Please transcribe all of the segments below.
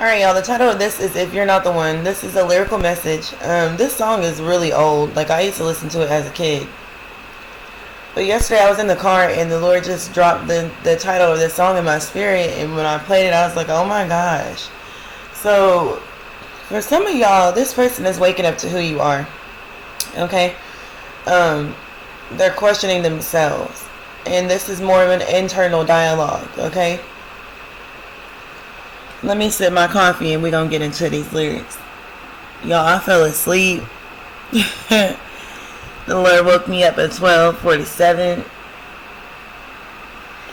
Alright, y'all, the title of this is If You're Not the One. This is a lyrical message. This song is really old. Like, I used to listen to it as a kid. But yesterday I was in the car and the Lord just dropped the title of this song in my spirit. And when I played it, I was like, oh my gosh. So, for some of y'all, this person is waking up to who you are. Okay? They're questioning themselves. And this is more of an internal dialogue. Okay? Let me sip my coffee and we're going to get into these lyrics. Y'all, I fell asleep. The Lord woke me up at 12:47.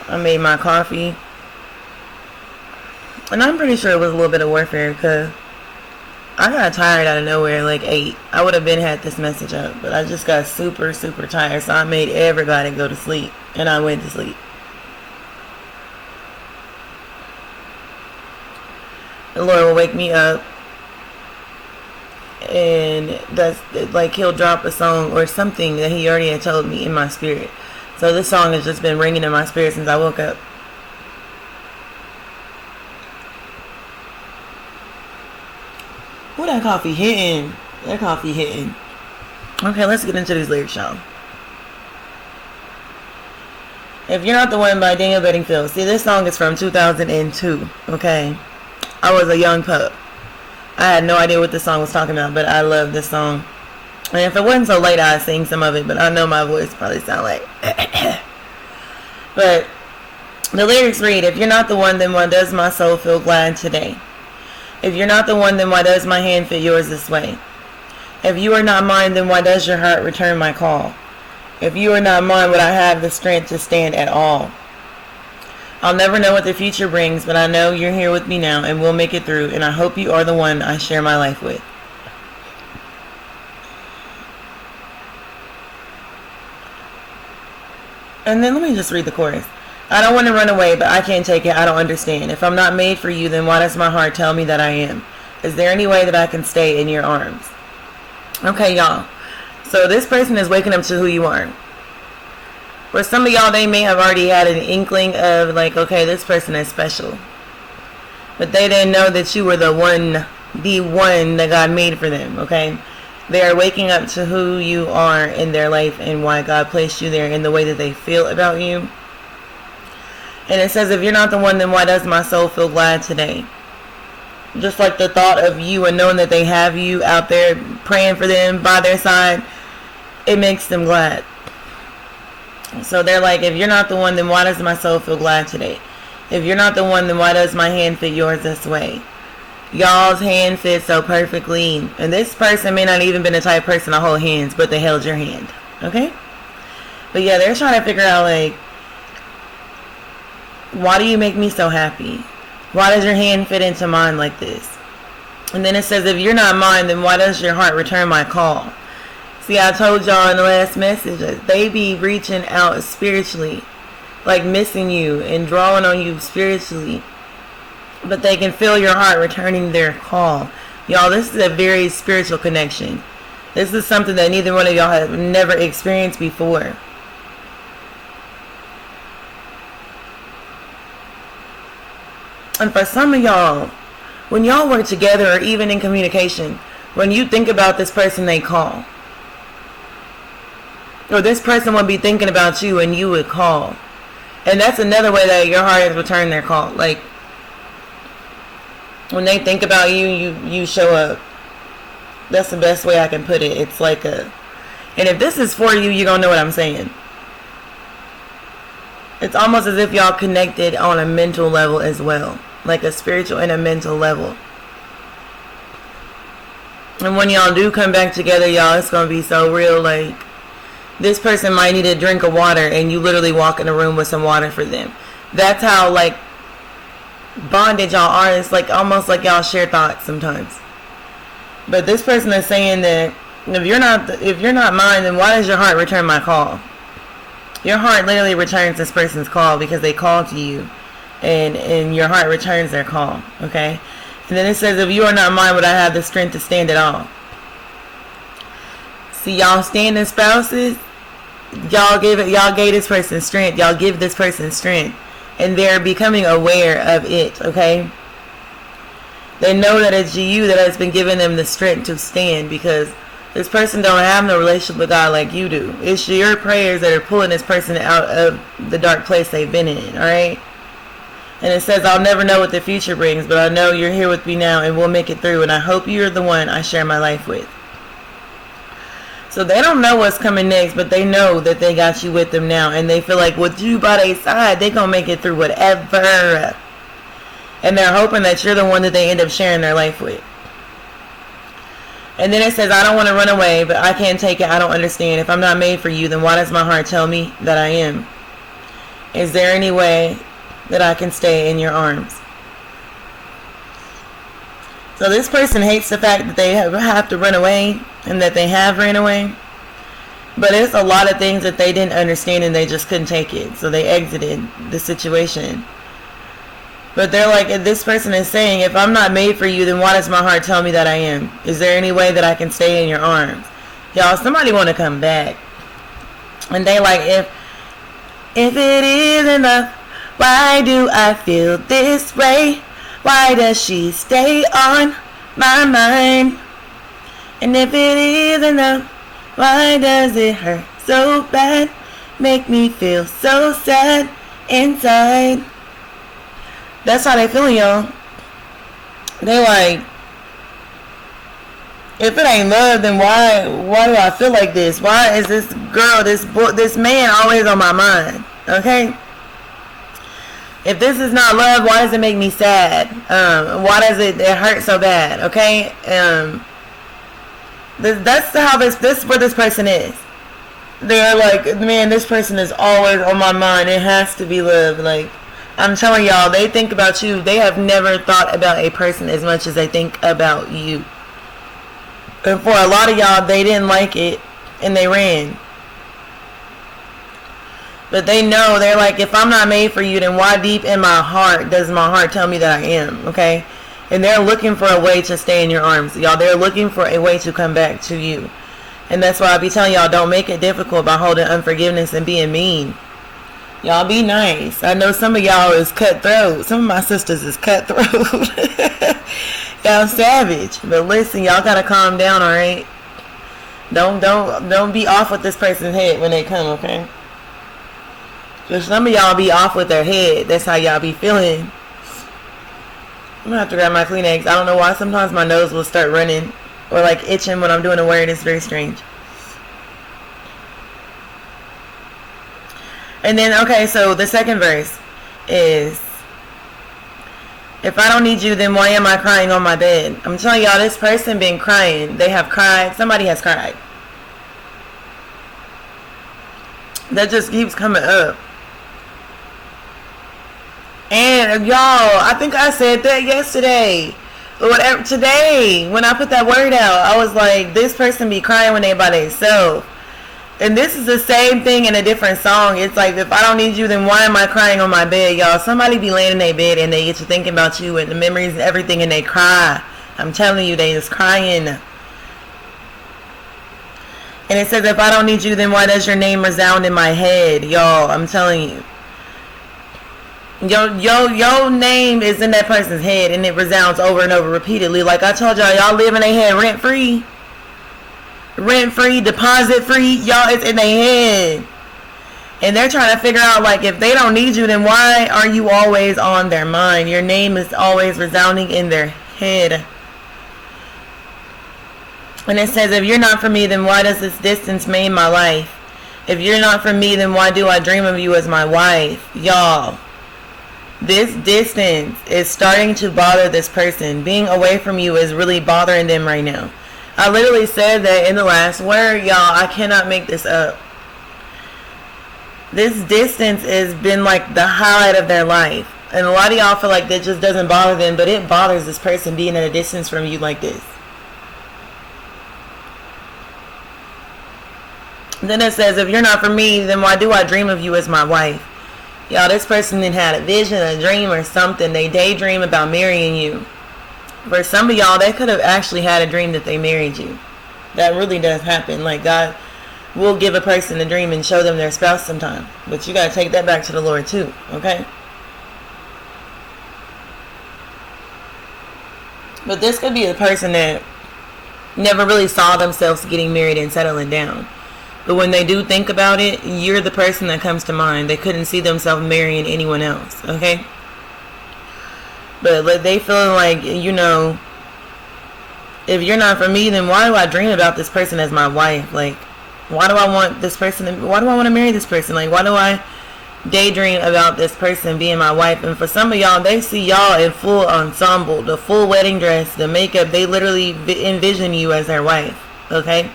I made my coffee. And I'm pretty sure it was a little bit of warfare because I got tired out of nowhere like 8. I would have been had this message up. But I just got super, super tired. So I made everybody go to sleep. And I went to sleep. The Lord will wake me up, and that's like He'll drop a song or something that He already had told me in my spirit. So this song has just been ringing in my spirit since I woke up. Ooh, that coffee hitting. That coffee hitting. Okay, let's get into these lyrics, y'all. If You're Not the One by Daniel Bedingfield. See, this song is from 2002, okay? I was a young pup. I had no idea what this song was talking about, but I love this song. And if it wasn't so late, I'd sing some of it, but I know my voice probably sound like... But the lyrics read, if you're not the one, then why does my soul feel glad today? If you're not the one, then why does my hand fit yours this way? If you are not mine, then why does your heart return my call? If you are not mine, would I have the strength to stand at all? I'll never know what the future brings, but I know you're here with me now and we'll make it through, and I hope you are the one I share my life with. And then let me just read the chorus. I don't want to run away, but I can't take it. I don't understand. If I'm not made for you, then why does my heart tell me that I am? Is there any way that I can stay in your arms? Okay, y'all. So this person is waking up to who you are. For some of y'all, they may have already had an inkling of like, okay, this person is special. But they didn't know that you were the one that God made for them, okay? They are waking up to who you are in their life and why God placed you there in the way that they feel about you. And it says, if you're not the one, then why does my soul feel glad today? Just like the thought of you and knowing that they have you out there praying for them by their side, it makes them glad. So they're like, if you're not the one, then why does my soul feel glad today? If you're not the one, then why does my hand fit yours this way? Y'all's hand fits so perfectly. And this person may not even been the type of person to hold hands, but they held your hand. Okay? But yeah, they're trying to figure out like, why do you make me so happy? Why does your hand fit into mine like this? And then it says, if you're not mine, then why does your heart return my call? See, I told y'all in the last message that they be reaching out spiritually, like missing you and drawing on you spiritually. But they can feel your heart returning their call. Y'all, this is a very spiritual connection. This is something that neither one of y'all have never experienced before. And for some of y'all, when y'all work together or even in communication, when you think about this person they call, or this person would be thinking about you and you would call. And that's another way that your heart has returned their call. Like, when they think about you, you show up. That's the best way I can put it. It's like a... And if this is for you, you're going to know what I'm saying. It's almost as if y'all connected on a mental level as well. Like a spiritual and a mental level. And when y'all do come back together, y'all, it's going to be so real. Like, this person might need a drink of water and you literally walk in a room with some water for them. That's how, like, bonded y'all are. It's like almost like y'all share thoughts sometimes. But this person is saying that if you're not mine, then why does your heart return my call? Your heart literally returns this person's call because they called to you. And your heart returns their call. Okay? And then it says, if you are not mine, would I have the strength to stand at all? See, y'all standing spouses, y'all gave this person strength. Y'all give this person strength. And they're becoming aware of it, okay? They know that it's you that has been giving them the strength to stand, because this person don't have no relationship with God like you do. It's your prayers that are pulling this person out of the dark place they've been in, alright? And it says, I'll never know what the future brings, but I know you're here with me now and we'll make it through. And I hope you're the one I share my life with. So they don't know what's coming next, but they know that they got you with them now. And they feel like with you by their side, they gonna make it through whatever. And they're hoping that you're the one that they end up sharing their life with. And then it says, I don't want to run away, but I can't take it. I don't understand. If I'm not made for you, then why does my heart tell me that I am? Is there any way that I can stay in your arms? So this person hates the fact that they have to run away and that they have ran away. But it's a lot of things that they didn't understand and they just couldn't take it. So they exited the situation. But they're like, this person is saying, if I'm not made for you, then why does my heart tell me that I am? Is there any way that I can stay in your arms? Y'all, somebody want to come back. And they like, if it isn't enough, why do I feel this way? Why does she stay on my mind? And if it isn't enough, why does it hurt so bad? Make me feel so sad inside. That's how they feeling, y'all. They like, if it ain't love, then why do I feel like this? Why is this girl, this man always on my mind? Okay? If this is not love, why does it make me sad? Why does it hurt so bad? Okay? That's how this where this person is. They're like, man, this person is always on my mind. It has to be love. Like, I'm telling y'all, they think about you. They have never thought about a person as much as they think about you. And for a lot of y'all, they didn't like it and they ran. But they know, they're like, if I'm not made for you, then why deep in my heart does my heart tell me that I am? Okay? And they're looking for a way to stay in your arms. Y'all, they're looking for a way to come back to you. And that's why I be telling y'all, don't make it difficult by holding unforgiveness and being mean. Y'all be nice. I know some of y'all is cutthroat. Some of my sisters is cutthroat. Y'all savage. But listen, y'all gotta calm down, alright? Don't be off with this person's head when they come, okay? Because some of y'all be off with their head. That's how y'all be feeling. I'm gonna have to grab my Kleenex. I don't know why sometimes my nose will start running or like itching when I'm doing a word. It's very strange. And then, okay, so the second verse is, if I don't need you, then why am I crying on my bed? I'm telling y'all, this person been crying. They have cried. Somebody has cried. That just keeps coming up. And y'all, I think I said that yesterday. Or whatever, today, when I put that word out, I was like, this person be crying when they by themselves. And this is the same thing in a different song. It's like, if I don't need you, then why am I crying on my bed? Y'all, somebody be laying in their bed and they get to thinking about you and the memories and everything and they cry. I'm telling you, they just crying. And it says, if I don't need you, then why does your name resound in my head? Y'all, I'm telling you. Your name is in that person's head and it resounds over and over repeatedly. Like I told y'all, y'all live in their head rent free. Rent free, deposit free, y'all, it's in their head. And they're trying to figure out, like, if they don't need you, then why are you always on their mind? Your name is always resounding in their head. And it says, if you're not for me, then why does this distance maim my life? If you're not for me, then why do I dream of you as my wife? Y'all, this distance is starting to bother this person. Being away from you is really bothering them right now. I literally said that in the last word, y'all. I cannot make this up. This distance has been like the highlight of their life. And a lot of y'all feel like that just doesn't bother them, but it bothers this person being at a distance from you like this. Then it says, if you're not for me, then why do I dream of you as my wife? Y'all, this person then had a vision, a dream or something. They daydream about marrying you. For some of y'all, they could have actually had a dream that they married you. That really does happen. Like, God will give a person a dream and show them their spouse sometime. But you got to take that back to the Lord too, okay? But this could be a person that never really saw themselves getting married and settling down. But when they do think about it, you're the person that comes to mind. They couldn't see themselves marrying anyone else, okay? But like, they feeling like, you know, if you're not for me, then why do I dream about this person as my wife? Like, why do I want this person? Why do I want to marry this person? Like, why do I daydream about this person being my wife? And for some of y'all, they see y'all in full ensemble, the full wedding dress, the makeup. They literally envision you as their wife, okay?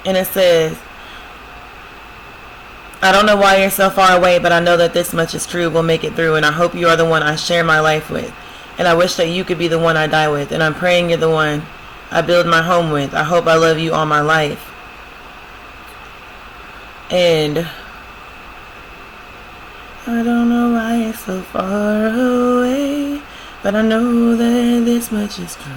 And it says, I don't know why you're so far away, but I know that this much is true. We'll make it through, and I hope you are the one I share my life with. And I wish that you could be the one I die with. And I'm praying you're the one I build my home with. I hope I love you all my life. And I don't know why you're so far away, but I know that this much is true.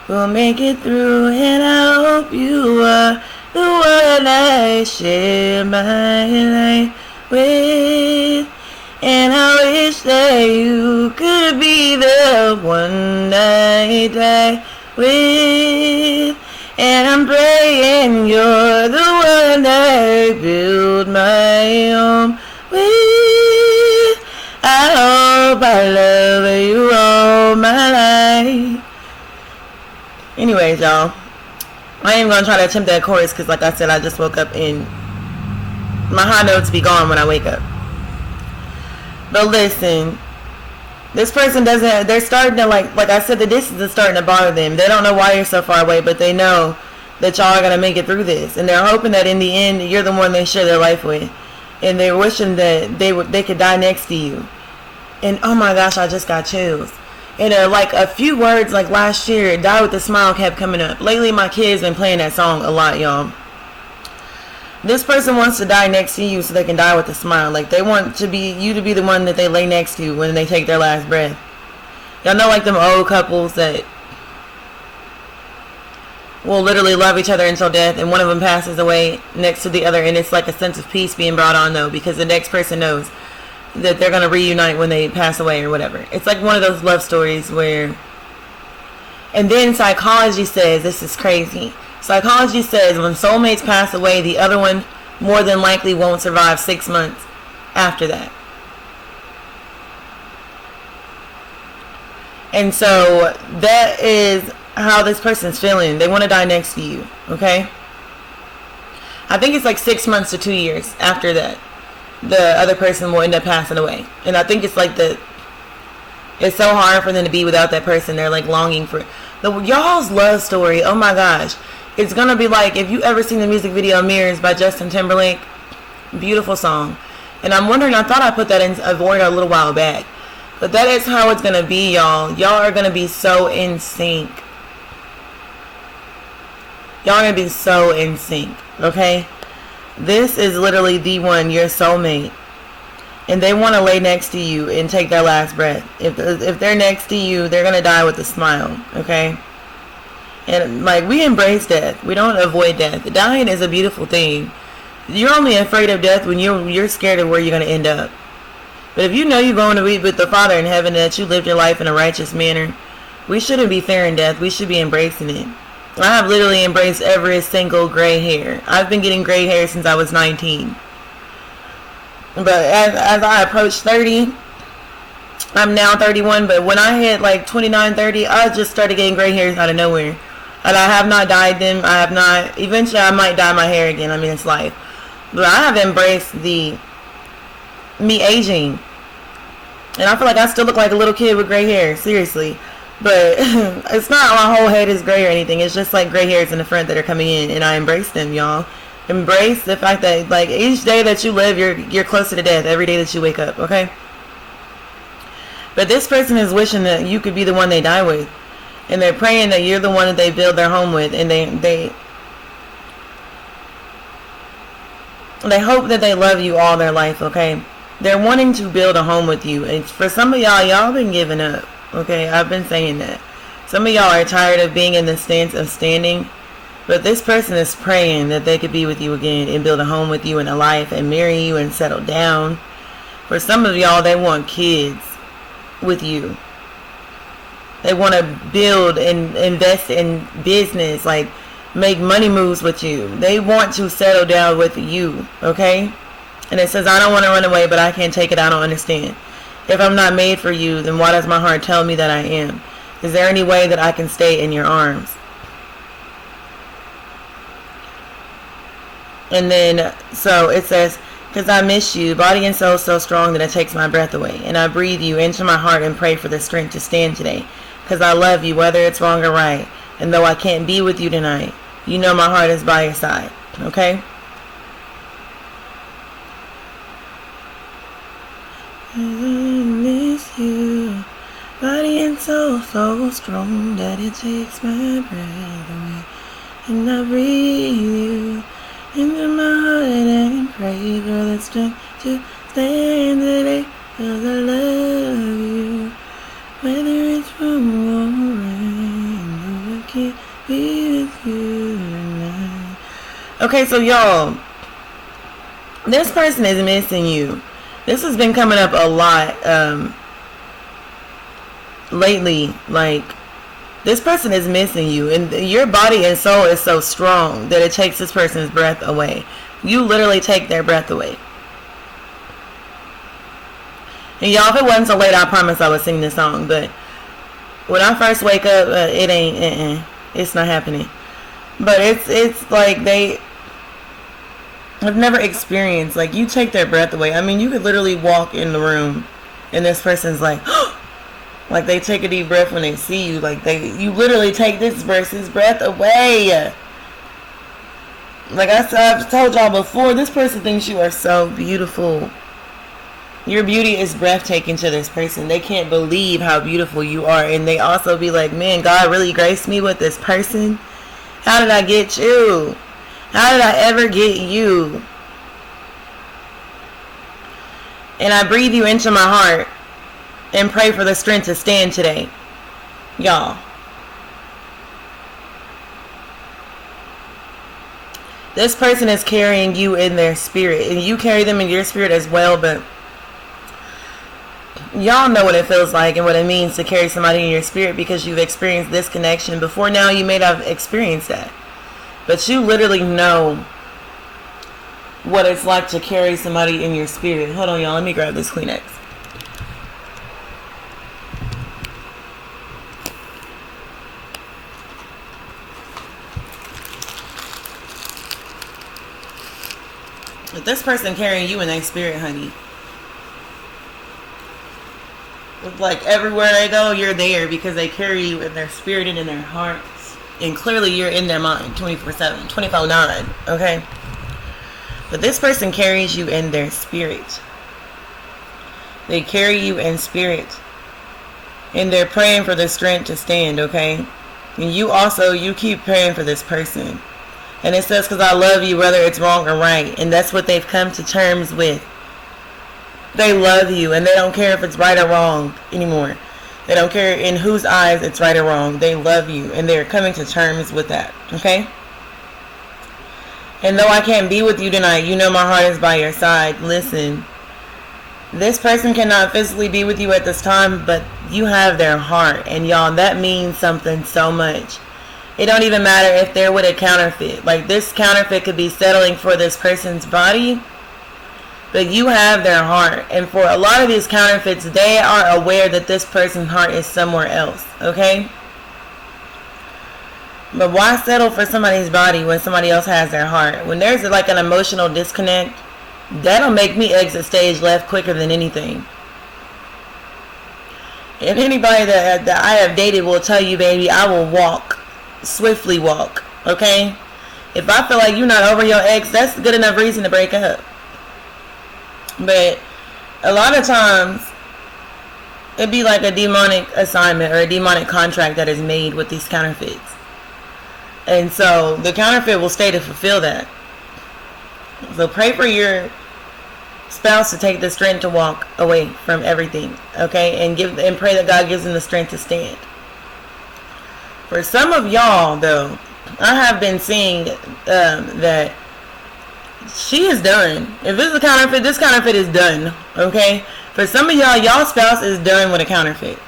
We'll make it through, and I hope you are the one I share my life with. And I wish that you could be the one I die with. And I'm praying you're the one I build my home with. I hope I love you all my life. Anyways, y'all, I ain't gonna try to attempt that chorus because, like I said, I just woke up and my high notes be gone when I wake up. But listen, this person doesn't, they're starting to, like I said, the distance is starting to bother them. They don't know why you're so far away, but they know that y'all are gonna make it through this, and they're hoping that in the end you're the one they share their life with, and they're wishing that they could die next to you. And oh my gosh, I just got chills. And like a few words, like last year, Die With A Smile kept coming up. Lately, my kids been playing that song a lot, y'all. This person wants to die next to you so they can die with a smile. Like, they want to be you to be the one that they lay next to when they take their last breath. Y'all know, like them old couples that will literally love each other until death, and one of them passes away next to the other, and it's like a sense of peace being brought on, though, because the next person knows that they're going to reunite when they pass away or whatever. It's like one of those love stories where... And then psychology says, this is crazy, psychology says when soulmates pass away, the other one more than likely won't survive 6 months after that. And so that is how this person's feeling. They want to die next to you, okay? I think it's like 6 months to 2 years after that the other person will end up passing away. And I think it's like it's so hard for them to be without that person. They're like longing for y'all's love story. Oh my gosh, it's gonna be like, if you ever seen the music video Mirrors by Justin Timberlake, beautiful song. And I'm wondering, I thought I put that in a void a little while back, but that is how it's gonna be, y'all. Y'all are gonna be so in sync. Y'all are gonna be so in sync, okay? This is literally the one, your soulmate. And they want to lay next to you and take their last breath. If they're next to you, they're going to die with a smile, okay? And, like, we embrace death. We don't avoid death. Dying is a beautiful thing. You're only afraid of death when you're scared of where you're going to end up. But if you know you're going to be with the Father in heaven, that you lived your life in a righteous manner, we shouldn't be fearing death. We should be embracing it. I have literally embraced every single gray hair. I've been getting gray hair since I was 19. But as I approach 30, I'm now 31, but when I hit like 29, 30, I just started getting gray hairs out of nowhere. And I have not dyed them. I have not. Eventually, I might dye my hair again. I mean, it's life. But I have embraced me aging. And I feel like I still look like a little kid with gray hair. Seriously. But it's not my whole head is gray or anything. It's just like gray hairs in the front that are coming in. And I embrace them, y'all. Embrace the fact that, like, each day that you live, you're closer to death every day that you wake up, okay? But this person is wishing that you could be the one they die with. And they're praying that you're the one that they build their home with. And they hope that they love you all their life, okay? They're wanting to build a home with you. And for some of y'all been giving up. Okay, I've been saying that. Some of y'all are tired of being in the stance of standing. But this person is praying that they could be with you again and build a home with you and a life and marry you and settle down. For some of y'all, they want kids with you. They want to build and invest in business, like make money moves with you. They want to settle down with you, okay? And it says, I don't want to run away, but I can't take it. I don't understand. If I'm not made for you, then why does my heart tell me that I am? Is there any way that I can stay in your arms? And then, so it says, because I miss you, body and soul so strong that it takes my breath away. And I breathe you into my heart and pray for the strength to stand today. Because I love you, whether it's wrong or right. And though I can't be with you tonight, you know my heart is by your side. Okay? I miss you, body and soul so strong that it takes my breath away. And I breathe you into my heart and pray for the strength to stand today. Cause I love you, whether it's wrong or right. No, I can't be with you tonight. Okay, so y'all, this person is missing you. This has been coming up a lot lately. Like, this person is missing you, and your body and soul is so strong that it takes this person's breath away. You literally take their breath away. And y'all, if it wasn't so late, I promise I would sing this song. But when I first wake up, it ain't. It's not happening. But it's like I've never experienced, like, you take their breath away. I mean, you could literally walk in the room and this person's like, like, they take a deep breath when they see you. Like, you literally take this person's breath away. Like I've told y'all before, this person thinks you are so beautiful. Your beauty is breathtaking to this person. They can't believe how beautiful you are. And they also be like, man, God really graced me with this person. How did I get you? How did I ever get you? And I breathe you into my heart and pray for the strength to stand today. Y'all. This person is carrying you in their spirit. And you carry them in your spirit as well. But y'all know what it feels like and what it means to carry somebody in your spirit, because you've experienced this connection. Before now, you may not have experienced that. But you literally know what it's like to carry somebody in your spirit. Hold on, y'all. Let me grab this Kleenex. But this person carrying you in their spirit, honey. It's like everywhere they go, you're there, because they carry you in their spirit and in their hearts. And clearly you're in their mind 24/7, 24/9, okay? But this person carries you in their spirit. They carry you in spirit. And they're praying for the strength to stand, okay? And you keep praying for this person. And it says, because I love you, whether it's wrong or right. And that's what they've come to terms with. They love you, and they don't care if it's right or wrong anymore. They don't care in whose eyes it's right or wrong. They love you, and they're coming to terms with that, okay? And though I can't be with you tonight, you know my heart is by your side. Listen, this person cannot physically be with you at this time, but you have their heart. And y'all, that means something so much. It don't even matter if they're with a counterfeit. Like, this counterfeit could be settling for this person's body, but you have their heart. And for a lot of these counterfeits, they are aware that this person's heart is somewhere else, okay? But why settle for somebody's body when somebody else has their heart? When there's like an emotional disconnect, that'll make me exit stage left quicker than anything. And anybody that I have dated will tell you, baby, I will swiftly walk, okay? If I feel like you're not over your ex, that's a good enough reason to break up. But a lot of times, it'd be like a demonic assignment or a demonic contract that is made with these counterfeits. And so the counterfeit will stay to fulfill that. So pray for your spouse to take the strength to walk away from everything, okay? And pray that God gives them the strength to stand. For some of y'all, though, I have been seeing that she is done. If it's a counterfeit, this counterfeit is done, okay? For some of y'all, y'all spouse is done with a counterfeit.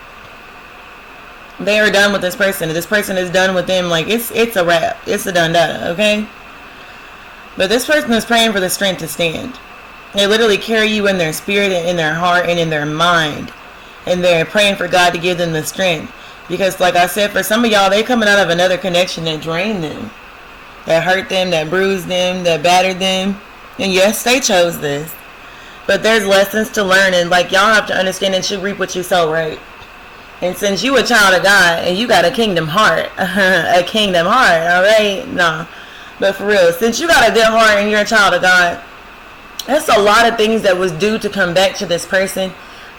They are done with this person. This person is done with them. Like, it's a wrap. It's a done data, okay? But this person is praying for the strength to stand. They literally carry you in their spirit and in their heart and in their mind. And they're praying for God to give them the strength. Because like I said, for some of y'all, they're coming out of another connection that drained them. That hurt them, that bruised them, that battered them. And yes, they chose this. But there's lessons to learn. And like, y'all have to understand that you reap what you sow, right? And since you a child of God and you got a kingdom heart, a kingdom heart, all right? No. But for real, since you got a good heart and you're a child of God, that's a lot of things that was due to come back to this person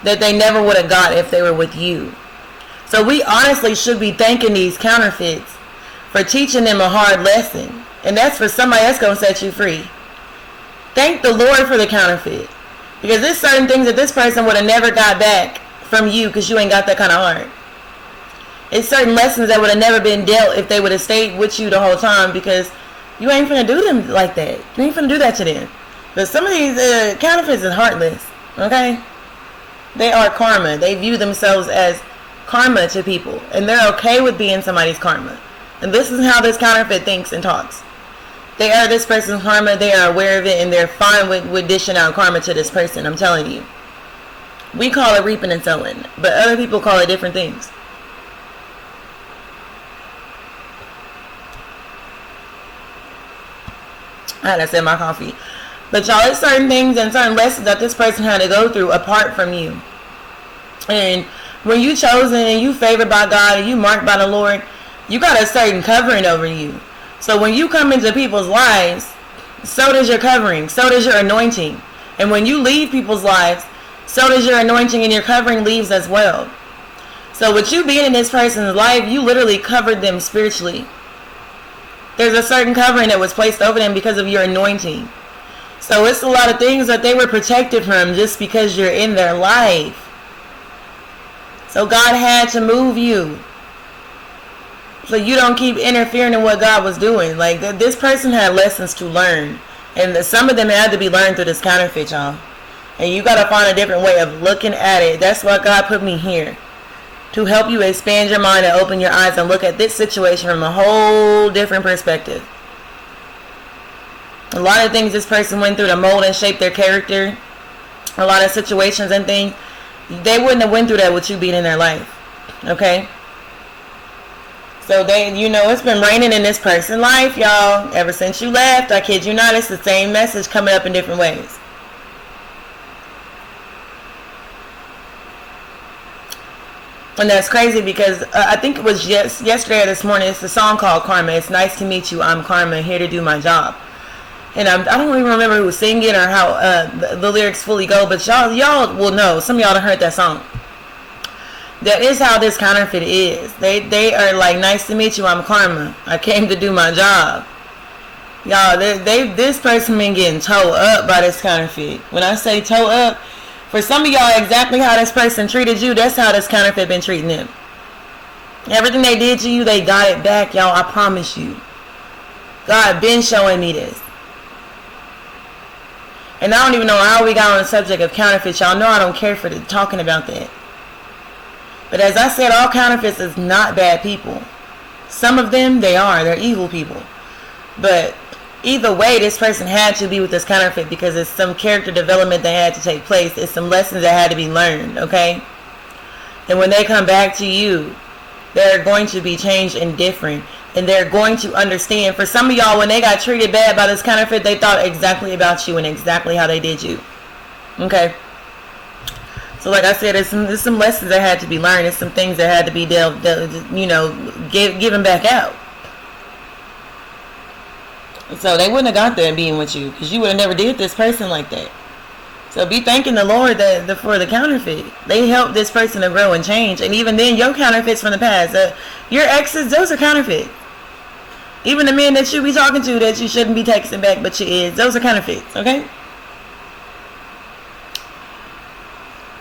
that they never would have got if they were with you. So we honestly should be thanking these counterfeits for teaching them a hard lesson. And that's for somebody that's going to set you free. Thank the Lord for the counterfeit. Because there's certain things that this person would have never got back from you because you ain't got that kind of heart. It's certain lessons that would have never been dealt if they would have stayed with you the whole time, because you ain't finna do them like that. You ain't finna do that to them. But some of these counterfeits is heartless, okay? They are karma. They view themselves as karma to people, and they're okay with being somebody's karma. And this is how this counterfeit thinks and talks. They are this person's karma. They are aware of it, and they're fine with dishing out karma to this person. I'm telling you. We call it reaping and sowing, but other people call it different things. I had to sip my coffee. But y'all, it's certain things and certain lessons that this person had to go through apart from you. And when you chosen and you favored by God and you marked by the Lord, you got a certain covering over you. So when you come into people's lives, so does your covering, so does your anointing. And when you leave people's lives, so does your anointing and your covering leaves as well. So with you being in this person's life, you literally covered them spiritually. There's a certain covering that was placed over them because of your anointing. So it's a lot of things that they were protected from just because you're in their life. So God had to move you, so you don't keep interfering in what God was doing. Like, this person had lessons to learn. And some of them had to be learned through this counterfeit, y'all. And you got to find a different way of looking at it. That's why God put me here. To help you expand your mind and open your eyes and look at this situation from a whole different perspective. A lot of things this person went through to mold and shape their character. A lot of situations and things. They wouldn't have went through that with you being in their life. Okay? So it's been raining in this person's life, y'all. Ever since you left, I kid you not, it's the same message coming up in different ways. And that's crazy because I think it was yesterday or this morning. It's a song called Karma. It's nice to meet you. I'm Karma, here to do my job. And I don't even remember who was singing it or how the lyrics fully go. But y'all will know. Some of y'all have heard that song. That is how this counterfeit is. They are like, nice to meet you. I'm Karma. I came to do my job. Y'all, this person been getting towed up by this counterfeit. When I say toe up, for some of y'all, exactly how this person treated you, that's how this counterfeit been treating them. Everything they did to you, they got it back, y'all. I promise you. God been showing me this. And I don't even know how we got on the subject of counterfeits. Y'all know I don't care for talking about that. But as I said, all counterfeits is not bad people. Some of them, they are. They're evil people. But either way, this person had to be with this counterfeit because it's some character development that had to take place. It's some lessons that had to be learned, okay? And when they come back to you, they're going to be changed and different. And they're going to understand. For some of y'all, when they got treated bad by this counterfeit, they thought exactly about you and exactly how they did you. Okay? So like I said, there's some lessons that had to be learned. There's some things that had to be given back out. So they wouldn't have got there being with you because you would have never did this person like that. So be thanking the Lord for the counterfeit. They helped this person to grow and change. And even then, your counterfeits from the past, your exes, those are counterfeits. Even the men that you be talking to that you shouldn't be texting back, but you is, those are counterfeits, okay?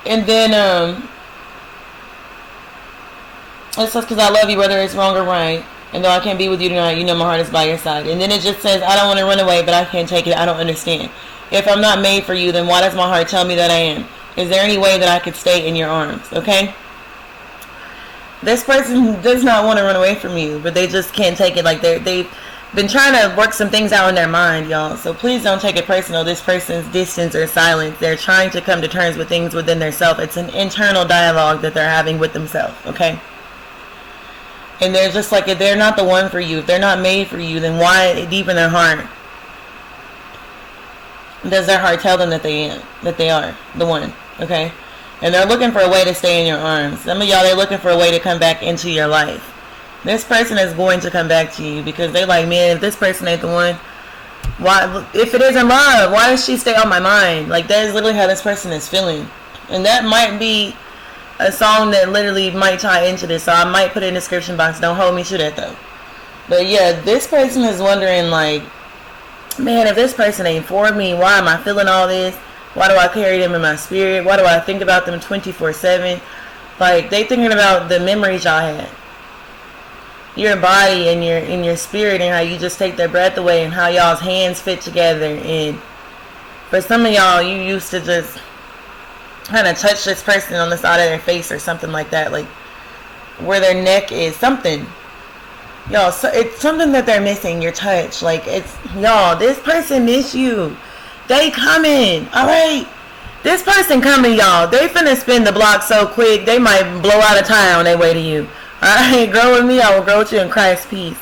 And then, it says, because I love you, whether it's wrong or right. And though I can't be with you tonight, you know my heart is by your side. And then it just says, I don't want to run away, but I can't take it. I don't understand. If I'm not made for you, then why does my heart tell me that I am? Is there any way that I could stay in your arms? Okay? This person does not want to run away from you, but they just can't take it. Like they've been trying to work some things out in their mind, y'all. So please don't take it personal. This person's distance or silence. They're trying to come to terms with things within themselves. It's an internal dialogue that they're having with themselves, okay? And they're just like, if they're not the one for you, if they're not made for you, then why deep in their heart does their heart tell them that they are the one, okay? And they're looking for a way to stay in your arms. Some of y'all, they're looking for a way to come back into your life. This person is going to come back to you because they're like, man, if this person ain't the one, why? If it isn't love, why does she stay on my mind? Like, that is literally how this person is feeling. And that might be a song that literally might tie into this. So I might put it in the description box. Don't hold me to that, though. But yeah, this person is wondering, like, man, if this person ain't for me, why am I feeling all this? Why do I carry them in my spirit? Why do I think about them 24/7? Like, they thinking about the memories y'all had. Your body and your spirit, and how you just take their breath away, and how y'all's hands fit together. And for some of y'all, you used to just kind of touch this person on the side of their face or something like that, like where their neck is, something. Y'all, so it's something that they're missing, your touch. Like, it's, y'all, this person miss you. They coming, alright? This person coming, y'all. They finna spin the block so quick, they might blow out of town on their way to you. Alright, grow with me, I will grow with you in Christ's peace.